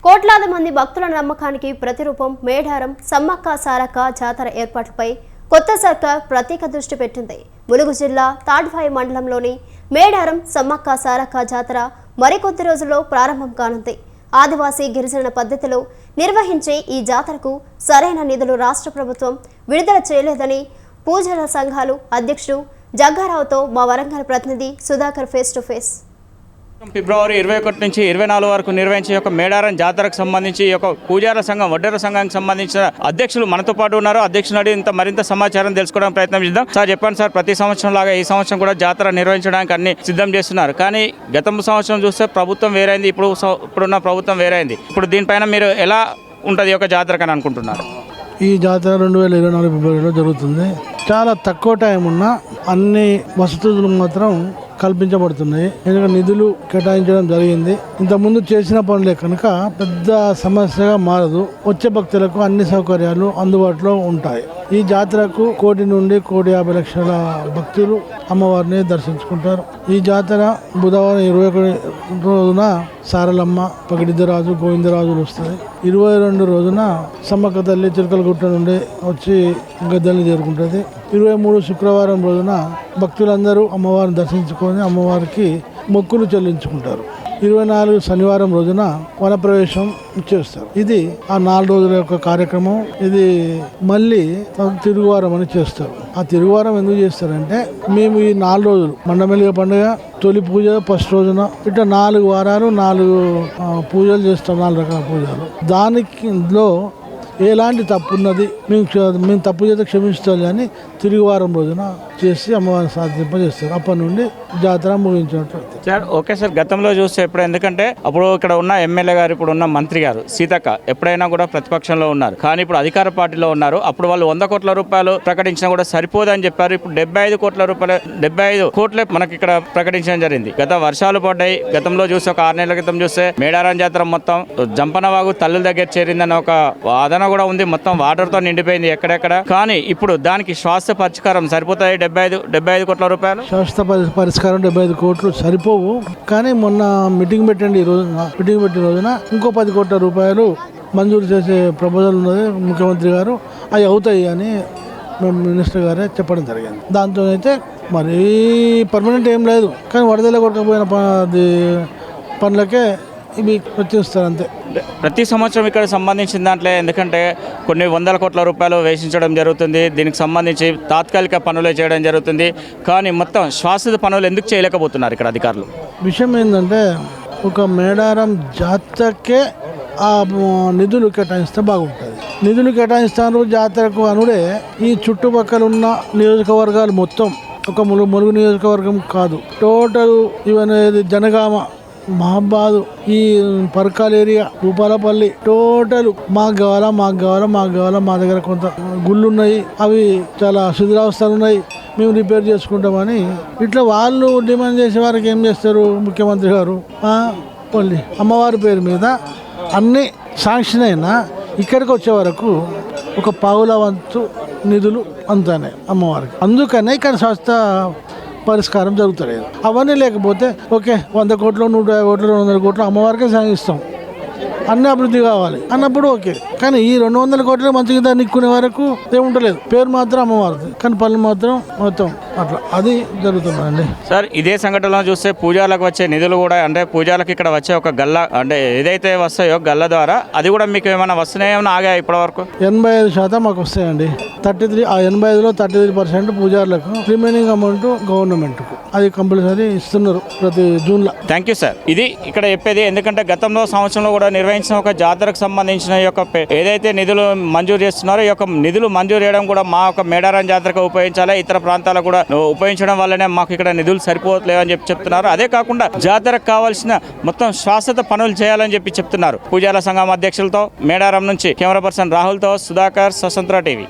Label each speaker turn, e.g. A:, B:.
A: కోట్లాది మంది భక్తుల నమ్మకానికి ప్రతిరూపం మేడారం సమ్మక్క సారక్క జాతర ఏర్పాట్లపై కొత్త సర్కార్ ప్రత్యేక దృష్టి పెట్టింది. ములుగు జిల్లా తాడ్వాయి మండలంలోని మేడారం సమ్మక్క సారక్క జాతర మరికొద్ది రోజుల్లో ప్రారంభం కానుంది. ఆదివాసీ గిరిజన పద్ధతిలో నిర్వహించే ఈ జాతరకు సరైన నిధులు రాష్ట్ర ప్రభుత్వం విడుదల చేయలేదని పూజల సంఘాలు అధ్యక్షుడు జగ్గారావుతో మా వరంగల్ ప్రతినిధి సుధాకర్ ఫేస్ టు ఫేస్.
B: ఫిబ్రవరి 21 నుంచి 24 వరకు నిర్వహించే మేడారం జాతరకు సంబంధించి పూజార సంఘం వడ్డెర సంఘానికి సంబంధించిన అధ్యక్షులు మనతో పాటు ఉన్నారు. అధ్యక్షులు అడిగి మరింత సమాచారం తెలుసుకోవడానికి ప్రయత్నం చేద్దాం. సార్ చెప్పండి సార్, ప్రతి సంవత్సరం లాగా ఈ సంవత్సరం కూడా జాతర నిర్వహించడానికి అన్ని సిద్ధం చేస్తున్నారు. కానీ గత సంవత్సరం చూస్తే ప్రభుత్వం వేరైంది, ఇప్పుడున్న ప్రభుత్వం వేరైంది. ఇప్పుడు దీనిపైన మీరు ఎలా ఉంటుంది జాతరకు అని అనుకుంటున్నారు?
C: ఈ జాతర 2024 ఫిబ్రవరిలో జరుగుతుంది. చాలా తక్కువ టైం ఉన్న అన్ని వసతులు మాత్రం కల్పించబడుతున్నాయి. ఎందుకంటే నిధులు కేటాయించడం జరిగింది. ఇంతకుముందు చేసిన పనులే కనుక పెద్ద సమస్యగా మారదు. వచ్చే భక్తులకు అన్ని సౌకర్యాలు అందుబాటులో ఉంటాయి. ఈ జాతరకు 1 కోటి నుండి 1,50,00,000 భక్తులు అమ్మవారిని దర్శించుకుంటారు. ఈ జాతర బుధవారం 21 రోజున సారలమ్మ, పగిడిద్దరాజు, గోవిందరాజులు వస్తుంది. 22 రోజున సమ్మక్క తల్లి చిలకలగుట్ట నుండి వచ్చి గద్దెల్ని చేరుకుంటుంది. 23 శుక్రవారం రోజున భక్తులందరూ అమ్మవారిని దర్శించుకొని అమ్మవారికి మొక్కులు చెల్లించుకుంటారు. 24 శనివారం రోజున వనప్రవేశం చేస్తారు. ఇది ఆ 4 రోజుల యొక్క కార్యక్రమం. ఇది మళ్ళీ తిరుగువారం అని చేస్తారు. ఆ తిరుగువారం ఎందుకు చేస్తారంటే, మేము ఈ 4 రోజులు మండమెలిగ పండుగ, తొలి పూజ ఫస్ట్ రోజున ఇట్లా 4 వారాలు 4 పూజలు చేస్తాం. 4 రకాల పూజలు. దానిలో ఎలాంటి తప్పు ఉన్నది, మేము తప్పు చేస్తే క్షమిస్తాం అని తిరుగువారం రోజున చేసి అమ్మవారిని సాధింపజేస్తారు. అప్పటి నుండి జాతర ముగించినట్టు.
B: సార్ ఓకే సార్, గతంలో చూస్తే ఎందుకంటే అప్పుడు ఇక్కడ ఉన్న ఎమ్మెల్యే గారు, ఇప్పుడు ఉన్న మంత్రి గారు సీతక్క ఎప్పుడైనా కూడా ప్రతిపక్షంలో ఉన్నారు. కానీ ఇప్పుడు అధికార పార్టీలో ఉన్నారు. అప్పుడు వాళ్ళు 100 కోట్ల రూపాయలు ప్రకటించినా కూడా సరిపోదని చెప్పారు. ఇప్పుడు 75 కోట్ల రూపాయలు 75 కోట్లే మనకి ఇక్కడ ప్రకటించడం జరిగింది. గత వర్షాలు పడ్డాయి. గతంలో చూస్తే ఒక 6 నెలల క్రితం చూస్తే మేడారం జాతర మొత్తం జంపనవాగు తల్లుల దగ్గర చేరిందని ఒక వాదన కూడా ఉంది. మొత్తం వాటర్ తో నిండిపోయింది ఎక్కడెక్కడ. కానీ ఇప్పుడు దానికి శాశ్వత పరిష్కారం సరిపోతాయి 75 కోట్ల రూపాయలు.
C: శాశ్వత పరిష్కారం 75 కోట్లు సరిపోవు. కానీ మొన్న మీటింగ్ పెట్టండి, ఈ రోజున మీటింగ్ పెట్టిన రోజున ఇంకో 10 కోట్ల రూపాయలు మంజూరు చేసే ప్రపోజల్ ఉన్నది. ముఖ్యమంత్రి గారు అవి అవుతాయి అని మినిస్టర్ గారే చెప్పడం జరిగింది. దాంతో అయితే మరీ పర్మనెంట్ ఏం లేదు. కానీ వరదల కొట్టకపోయిన పనులకే ఇవి వచ్చేస్తారు అంతే.
B: ప్రతి సంవత్సరం ఇక్కడ సంబంధించిన దాంట్లో ఎందుకంటే కొన్ని 100 కోట్ల రూపాయలు వేసించడం జరుగుతుంది. దీనికి సంబంధించి తాత్కాలిక పనులు చేయడం జరుగుతుంది. కానీ మొత్తం శాశ్వత పనులు ఎందుకు చేయలేకపోతున్నారు ఇక్కడ అధికారులు?
C: విషయం ఏంటంటే, ఒక మేడారం జాతరకే ఆ నిధులు కేటాయిస్తే బాగుంటుంది. నిధులు కేటాయిస్తారు జాతరకు అనుడే. ఈ చుట్టుపక్కల ఉన్న నియోజకవర్గాలు మొత్తం, ఒక ములుగు నియోజకవర్గం కాదు, టోటల్ ఇవన్నీ జనగామ, మహబాద్, ఈ పర్కాల్ ఏరియా, భూపాలపల్లి, టోటల్ మాకు కావాలా మా దగ్గర కొంత గుళ్ళు ఉన్నాయి, అవి చాలా శిథిలావస్థలు ఉన్నాయి, మేము రిపేర్ చేసుకుంటామని ఇట్లా వాళ్ళు డిమాండ్ చేసే వారికి ఏం చేస్తారు ముఖ్యమంత్రి గారు? ఓన్లీ అమ్మవారి పేరు మీద అన్ని శాంక్షన్ అయినా ఇక్కడికి వచ్చే వరకు ఒక పావుల వంతు నిధులు అంతానే అమ్మవారికి. అందుకనే ఇక్కడ స్వస్థ పరిష్కారం జరుగుతలేదు. అవన్నీ లేకపోతే ఓకే 100 కోట్లు 150 కోట్లు 200 కోట్లు అమ్మవారికే సాగిస్తాం, అన్ని అభివృద్ధి కావాలి అన్నప్పుడు ఓకే. కానీ ఈ 200 కోట్లు మంచిగా నిక్కునే వరకు ఏముంటలేదు. పేరు మాత్రం అమ్మవారిది, కానీ పనులు మాత్రం మొత్తం అట్లా అది జరుగుతుందండి.
B: సార్ ఇదే సంఘటనలో చూస్తే పూజలకు వచ్చే నిధులు కూడా, అంటే పూజలకు ఇక్కడ వచ్చే ఒక గల్ల, అంటే ఏదైతే వస్తాయో గల్ల ద్వారా అది కూడా మీకు ఏమైనా వస్తున్నాయో ఆగాయి ఇప్పటి వరకు?
C: 85% మాకు వస్తాయండి. 33 ఆ 85లో 33% పూజారులకు, రిమైనింగ్ అమౌంట్ గవర్నమెంట్కు. అది కంపల్సరీ ఇస్తున్నారు ప్రతి జూన్లో.
B: Thank you sir. ఇది ఇక్కడ చెప్పేది. ఎందుకంటే గతంలో సంవత్సరంలో కూడా నిర్వహించిన ఒక జాతరకు సంబంధించిన ఏదైతే నిధులు మంజూరు చేస్తున్నారో ఈ నిధులు మంజూరు చేయడం కూడా మా మేడారం జాతరకు ఉపయోగించాలి, ఇతర ప్రాంతాలకు కూడా ఉపయోగించడం వల్లనే మాకు ఇక్కడ నిధులు సరిపోవట్లేదని చెప్తున్నారు. అదే కాకుండా జాతరకు కావాల్సిన మొత్తం శాశ్వత పనులు చేయాలని చెప్తున్నారు. పూజాల సంఘం అధ్యక్షులతో మేడారం నుంచి కెమెరా పర్సన్ రాహుల్తో సుధాకర్, స్వతంత్ర టీవీ.